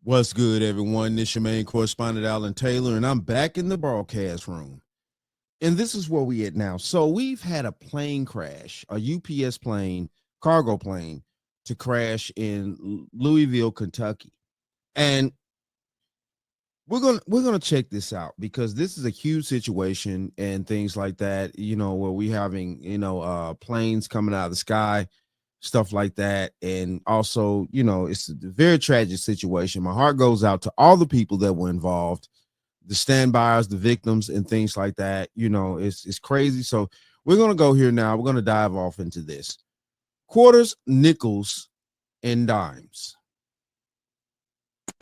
What's good, everyone? This your main correspondent, Alan Taylor, and I'm back in the broadcast room. And this is where we at now. So we've had a plane crash, a UPS plane, cargo plane, to crash in Louisville, Kentucky. And we're gonna check this out because this is a huge situation and things like that, where we having, planes coming out of the sky, stuff like that. And also, it's a very tragic situation. My heart goes out to all the people that were involved, the standbys, the victims, and things like that. It's crazy. So we're going to go here now. We're going to dive off into this. Quarters, nickels, and dimes.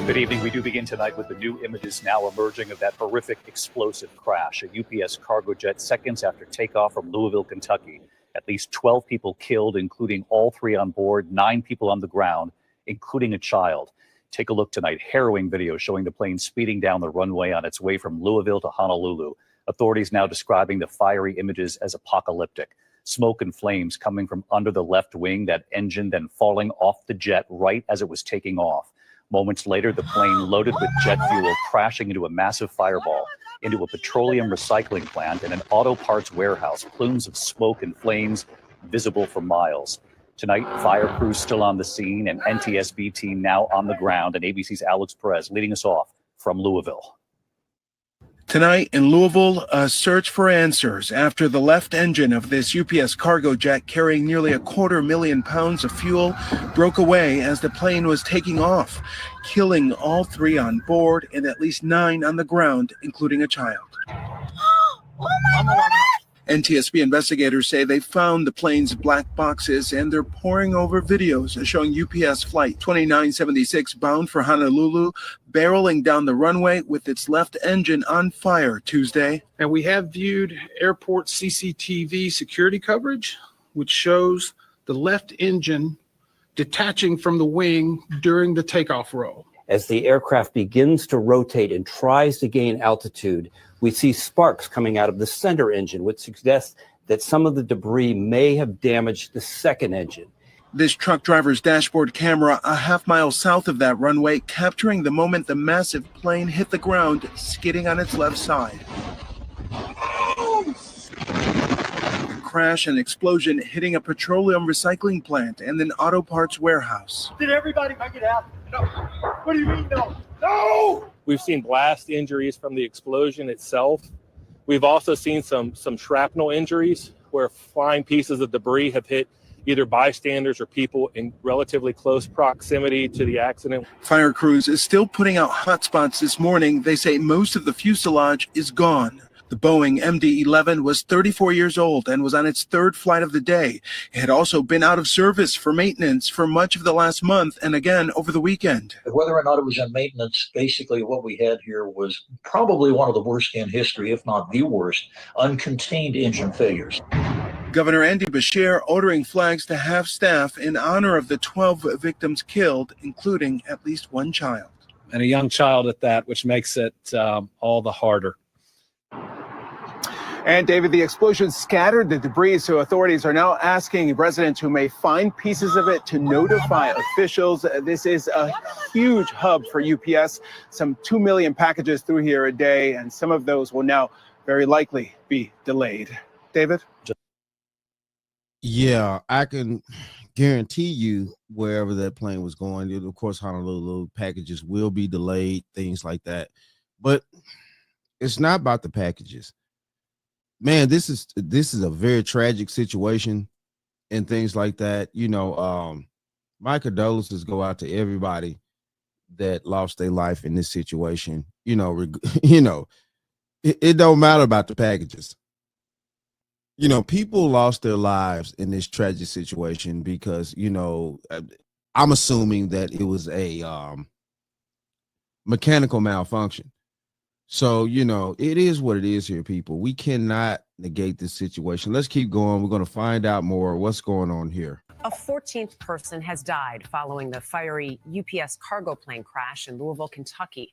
Good evening. We do begin tonight with the new images now emerging of that horrific explosive crash, a UPS cargo jet seconds after takeoff from Louisville, Kentucky. At least 12 people killed, including all 3 on board, 9 people on the ground, including a child. Take a look tonight. Harrowing video showing the plane speeding down the runway on its way from Louisville to Honolulu. Authorities now describing the fiery images as apocalyptic. Smoke and flames coming from under the left wing, that engine then falling off the jet right as it was taking off. Moments later, the plane loaded with jet fuel crashing into a massive fireball, into a petroleum recycling plant and an auto parts warehouse. Plumes of smoke and flames visible for miles. Tonight, fire crews still on the scene, and NTSB team now on the ground, and ABC's Alex Perez leading us off from Louisville. Tonight in Louisville, a search for answers after the left engine of this UPS cargo jet carrying nearly 250,000 pounds of fuel broke away as the plane was taking off, killing all 3 on board and at least 9 on the ground, including a child. Oh my God! NTSB investigators say they found the plane's black boxes and they're poring over videos showing UPS Flight 2976 bound for Honolulu barreling down the runway with its left engine on fire Tuesday. And we have viewed airport CCTV security coverage, which shows the left engine detaching from the wing during the takeoff roll. As the aircraft begins to rotate and tries to gain altitude, we see sparks coming out of the center engine, which suggests that some of the debris may have damaged the second engine. This truck driver's dashboard camera a half-mile south of that runway capturing the moment the massive plane hit the ground, skidding on its left side. Crash and explosion hitting a petroleum recycling plant and an auto parts warehouse. Did everybody make it out? No. What do you mean no? No! We've seen blast injuries from the explosion itself. We've also seen some shrapnel injuries where flying pieces of debris have hit either bystanders or people in relatively close proximity to the accident. Fire crews is still putting out hotspots this morning. They say most of the fuselage is gone. The Boeing MD-11 was 34 years old and was on its 3rd flight of the day. It had also been out of service for maintenance for much of the last month and again over the weekend. Whether or not it was in maintenance, basically what we had here was probably one of the worst in history, if not the worst, uncontained engine failures. Governor Andy Beshear ordering flags to half staff in honor of the 12 victims killed, including at least 1 child. And a young child at that, which makes it all the harder. And David, the explosion scattered the debris, so authorities are now asking residents who may find pieces of it to notify officials. This is a huge hub for UPS, some 2 million packages through here a day, and some of those will now very likely be delayed. David? Yeah, I can guarantee you wherever that plane was going, of course, Honolulu packages will be delayed, things like that. But it's not about the packages. Man, this is a very tragic situation and things like that. My condolences go out to everybody that lost their life in this situation. It don't matter about the packages. People lost their lives in this tragic situation because, I'm assuming that it was a mechanical malfunction. So, it is what it is here, people. We cannot negate this situation. Let's keep going. We're going to find out more what's going on here. A 14th person has died following the fiery UPS cargo plane crash in Louisville, Kentucky.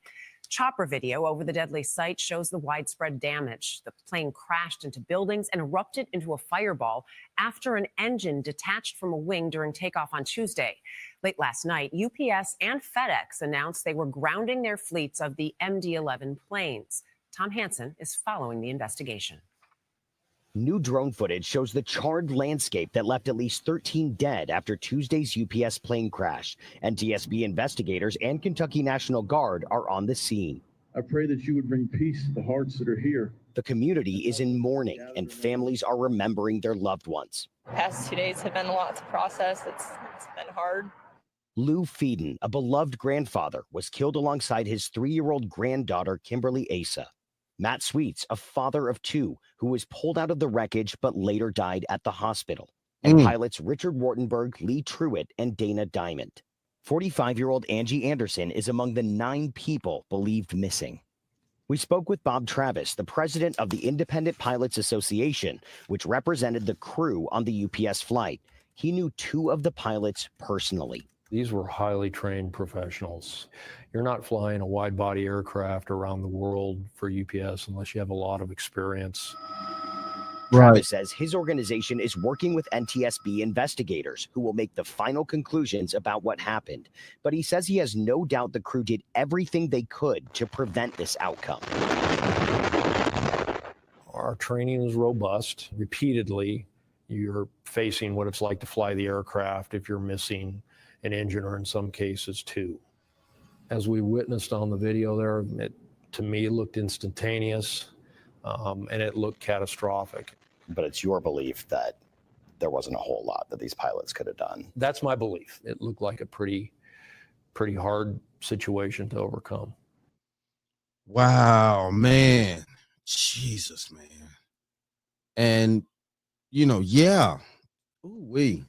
Chopper video over the deadly site shows the widespread damage. The plane crashed into buildings and erupted into a fireball after an engine detached from a wing during takeoff on Tuesday. Late last night, UPS and FedEx announced they were grounding their fleets of the MD-11 planes. Tom Hansen is following the investigation. New drone footage shows the charred landscape that left at least 13 dead after Tuesday's UPS plane crash. NTSB investigators and Kentucky National Guard are on the scene. I pray that you would bring peace to the hearts that are here. The community is in mourning and families are remembering their loved ones. Past 2 days have been a lot to process. It's been hard. Lou Feeden, a beloved grandfather, was killed alongside his 3-year-old granddaughter, Kimberly Asa. Matt Sweets, a father of 2, who was pulled out of the wreckage but later died at the hospital. And pilots Richard Wartenberg, Lee Truitt, and Dana Diamond. 45-year-old Angie Anderson is among the 9 people believed missing. We spoke with Bob Travis, the president of the Independent Pilots Association, which represented the crew on the UPS flight. He knew 2 of the pilots personally. These were highly trained professionals. You're not flying a wide-body aircraft around the world for UPS unless you have a lot of experience. Travis says his organization is working with NTSB investigators who will make the final conclusions about what happened. But he says he has no doubt the crew did everything they could to prevent this outcome. Our training is robust. Repeatedly, you're facing what it's like to fly the aircraft if you're missing an engine, or in some cases 2. As we witnessed on the video there, it to me looked instantaneous and it looked catastrophic. But it's your belief that there wasn't a whole lot that these pilots could have done. That's my belief. It looked like a pretty hard situation to overcome. Wow, man. Jesus, man. And, yeah. Ooh-wee.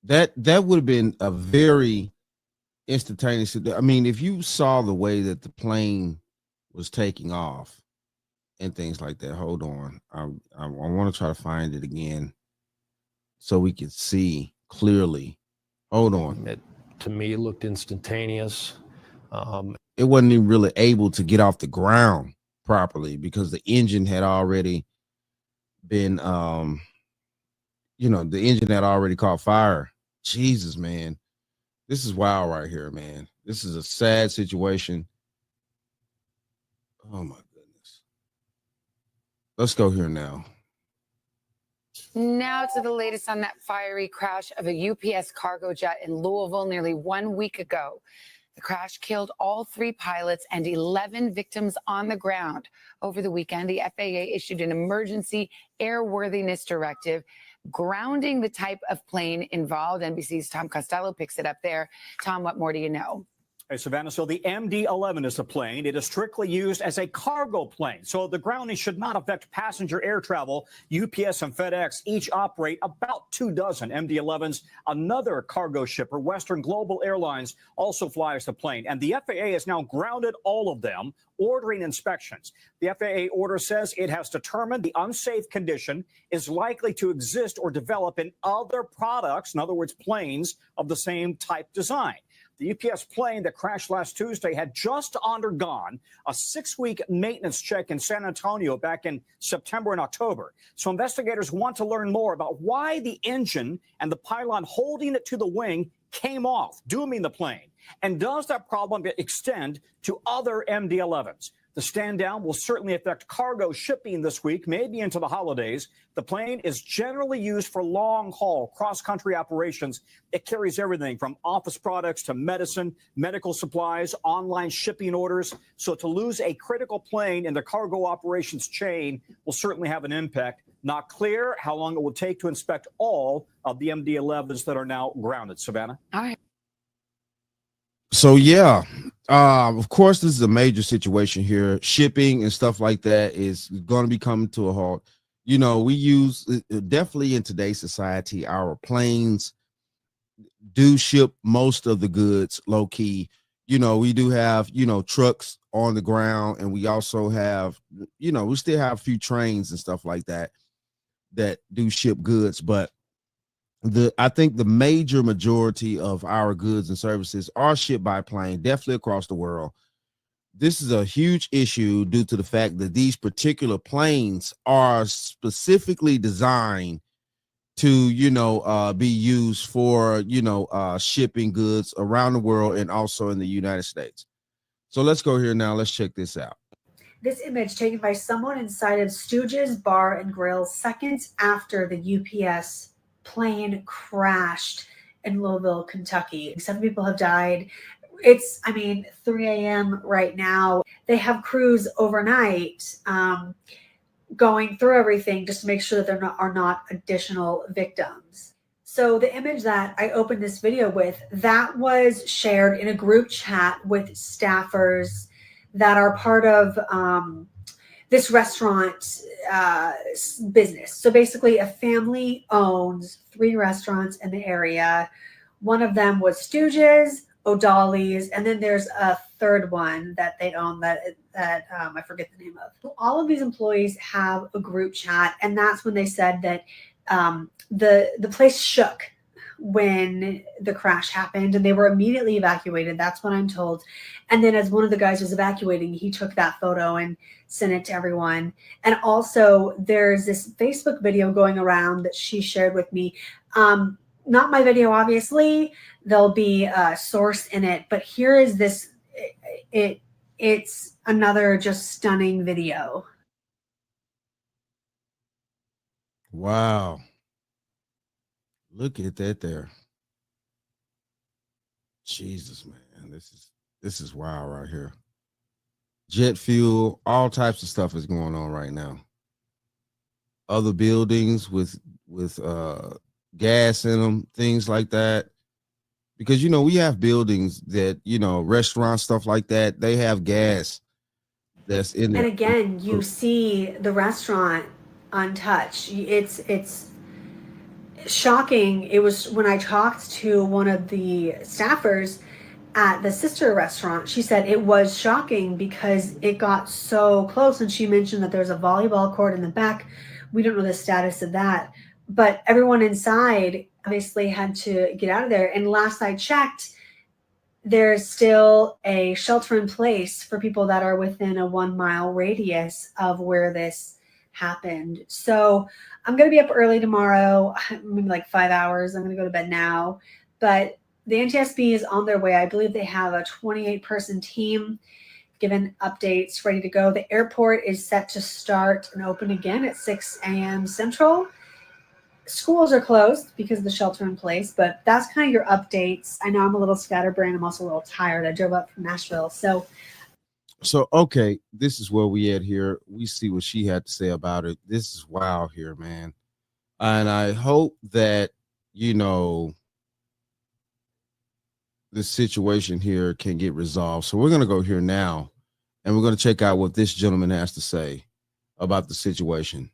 That would have been a very instantaneous. I mean, if you saw the way that the plane was taking off and things like that, hold on. I want to try to find it again so we can see clearly. Hold on. It to me looked instantaneous. It wasn't even really able to get off the ground properly because the engine had already been, the engine had already caught fire. Jesus, man. This is wild right here, man. This is a sad situation. Oh, my goodness. Let's go here now. Now to the latest on that fiery crash of a UPS cargo jet in Louisville nearly 1 week ago. The crash killed all 3 pilots and 11 victims on the ground. Over the weekend, the FAA issued an emergency airworthiness directive grounding the type of plane involved. NBC's Tom Costello picks it up there. Tom, what more do you know? Hey, Savannah, so the MD-11 is a plane. It is strictly used as a cargo plane, so the grounding should not affect passenger air travel. UPS and FedEx each operate about 24 MD-11s. Another cargo shipper, Western Global Airlines, also flies the plane, and the FAA has now grounded all of them, ordering inspections. The FAA order says it has determined the unsafe condition is likely to exist or develop in other products, in other words, planes of the same type design. The UPS plane that crashed last Tuesday had just undergone a 6-week maintenance check in San Antonio back in September and October. So investigators want to learn more about why the engine and the pylon holding it to the wing came off, dooming the plane. And does that problem extend to other MD-11s? The stand down will certainly affect cargo shipping this week, maybe into the holidays. The plane is generally used for long-haul, cross-country operations. It carries everything from office products to medicine, medical supplies, online shipping orders. So to lose a critical plane in the cargo operations chain will certainly have an impact. Not clear how long it will take to inspect all of the MD-11s that are now grounded. Savannah? All right. So, yeah, of course, this is a major situation here. Shipping and stuff like that is going to be coming to a halt. We use definitely in today's society, our planes do ship most of the goods low key. We do have, trucks on the ground, and we also have, we still have a few trains and stuff like that do ship goods. But I think the major majority of our goods and services are shipped by plane, definitely across the world. this is a huge issue due to the fact that these particular planes are specifically designed to, be used for, shipping goods around the world and also in the United States. So let's go here now. Let's check this out. This image taken by someone inside of Stooge's Bar and Grill seconds after the UPS plane crashed in Louisville, Kentucky. 7 people have died. It's, 3 a.m. right now. They have crews overnight going through everything just to make sure that there are not additional victims. So the image that I opened this video with, that was shared in a group chat with staffers that are part of this restaurant business. So basically a family owns 3 restaurants in the area. One of them was Stooge's, O'Dolly's, and then there's a third one that they own that I forget the name of. All of these employees have a group chat, and that's when they said that the place shook when the crash happened, and they were immediately evacuated. That's what I'm told. And then as one of the guys was evacuating, he took that photo and sent it to everyone. And also there's this Facebook video going around that she shared with me. Not my video, obviously. There'll be a source in it, but here is this. It's another just stunning video. Wow. Look at that there. Jesus, man. This is wild right here. Jet fuel, all types of stuff is going on right now. Other buildings with gas in them, things like that. Because, we have buildings that, restaurants, stuff like that, they have gas that's in there. And again, you see the restaurant untouched. It's shocking. It was when I talked to one of the staffers at the sister restaurant, she said it was shocking because it got so close. And she mentioned that there's a volleyball court in the back. We don't know the status of that, but everyone inside obviously had to get out of there. And last I checked, there's still a shelter in place for people that are within a 1 mile radius of where this happened. So I'm going to be up early tomorrow, maybe like 5 hours. I'm going to go to bed now, but the NTSB is on their way. I believe they have a 28-person team given updates ready to go. The airport is set to start and open again at 6 a.m. Central. Schools are closed because of the shelter in place, but that's kind of your updates. I know I'm a little scatterbrained. I'm also a little tired. I drove up from Nashville. So okay, this is where we at here. We see what she had to say about it. This is wild here, man. And I hope that, the situation here can get resolved. So we're going to go here now, and we're going to check out what this gentleman has to say about the situation.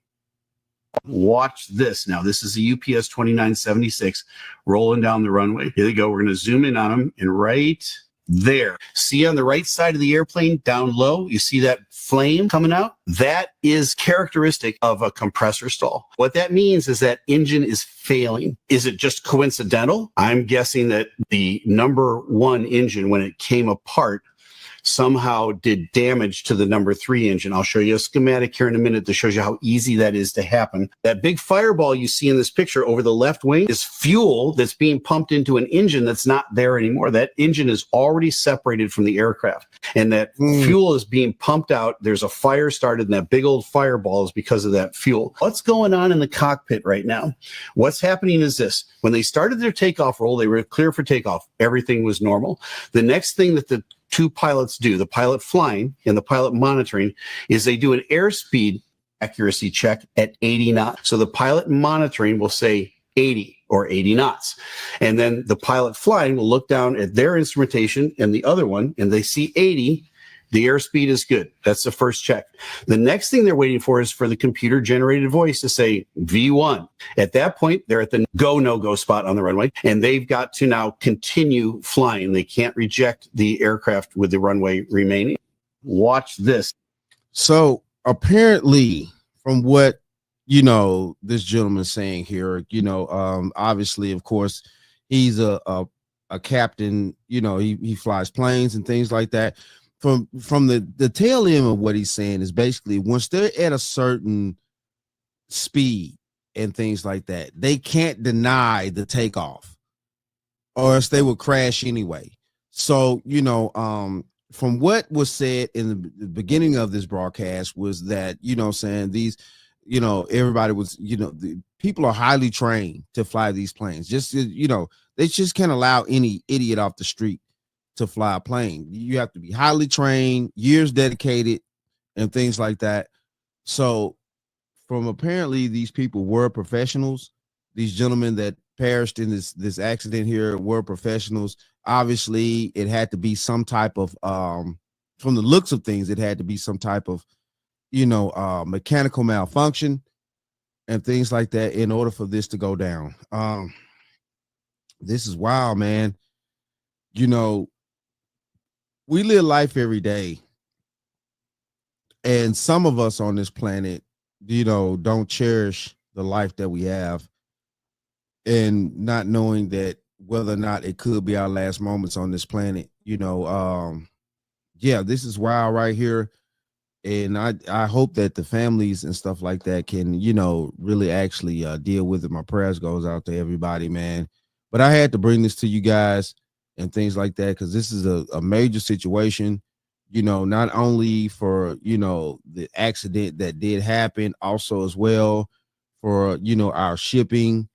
Watch this. Now, this is a UPS 2976 rolling down the runway. Here they go. We're going to zoom in on them, and right there, see on the right side of the airplane down low, you see that flame coming out? That is characteristic of a compressor stall. What that means is that engine is failing. Is it just coincidental? I'm guessing that the number 1 engine, when it came apart, somehow did damage to the number 3 engine. I'll show you a schematic here in a minute that shows you how easy that is to happen. That big fireball you see in this picture over the left wing is fuel that's being pumped into an engine that's not there anymore. That engine is already separated from the aircraft, and that fuel is being pumped out. There's a fire started, and that big old fireball is because of that fuel. What's going on in the cockpit right now? What's happening is this. When they started their takeoff roll, they were clear for takeoff. Everything was normal. The next thing that the 2 pilots do, the pilot flying and the pilot monitoring, is they do an airspeed accuracy check at 80 knots. So the pilot monitoring will say 80 or 80 knots. And then the pilot flying will look down at their instrumentation and the other one, and they see 80. The airspeed is good. That's the first check. The next thing they're waiting for is for the computer generated voice to say V1. At that point, they're at the go, no-go spot on the runway, and they've got to now continue flying. They can't reject the aircraft with the runway remaining. Watch this. So apparently, from what, this gentleman's saying here, obviously, of course, he's a captain, he flies planes and things like that. from the tail end of what he's saying is basically once they're at a certain speed and things like that, they can't deny the takeoff, or else they would crash anyway. So, you know, from what was said in the beginning of this broadcast was that, you know, saying these, you know, everybody was, you know, the people are highly trained to fly these planes. Just, you know, they just can't allow any idiot off the street to fly a plane. You have to be highly trained, years dedicated, and things like that. So from apparently these people were professionals. These gentlemen that perished in this accident here were professionals. Obviously, it had to be some type of from the looks of things, it had to be some type of, you know, mechanical malfunction and things like that in order for this to go down. This is wild, man. You know, we live life every day, and some of us on this planet, you know, don't cherish the life that we have, and not knowing that whether or not it could be our last moments on this planet. You know, yeah, this is wild right here. And I hope that the families and stuff like that can, you know, really actually deal with it. My prayers goes out to everybody, man. But I had to bring this to you guys and things like that, because this is a major situation, you know, not only for, you know, the accident that did happen, also as well for, you know, our shipping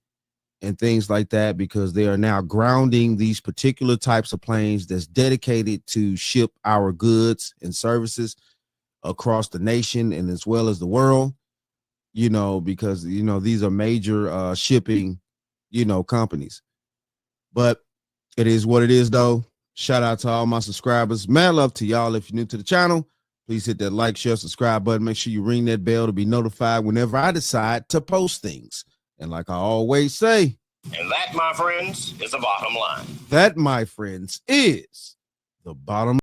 and things like that, because they are now grounding these particular types of planes that's dedicated to ship our goods and services across the nation and as well as the world, you know, because, you know, these are major shipping, you know, companies. But it is what it is, though. Shout out to all my subscribers. Mad love to y'all. If you're new to the channel, please hit that like, share, subscribe button. Make sure you ring that bell to be notified whenever I decide to post things. And like I always say, and that, my friends, is the bottom line. That, my friends, is the bottom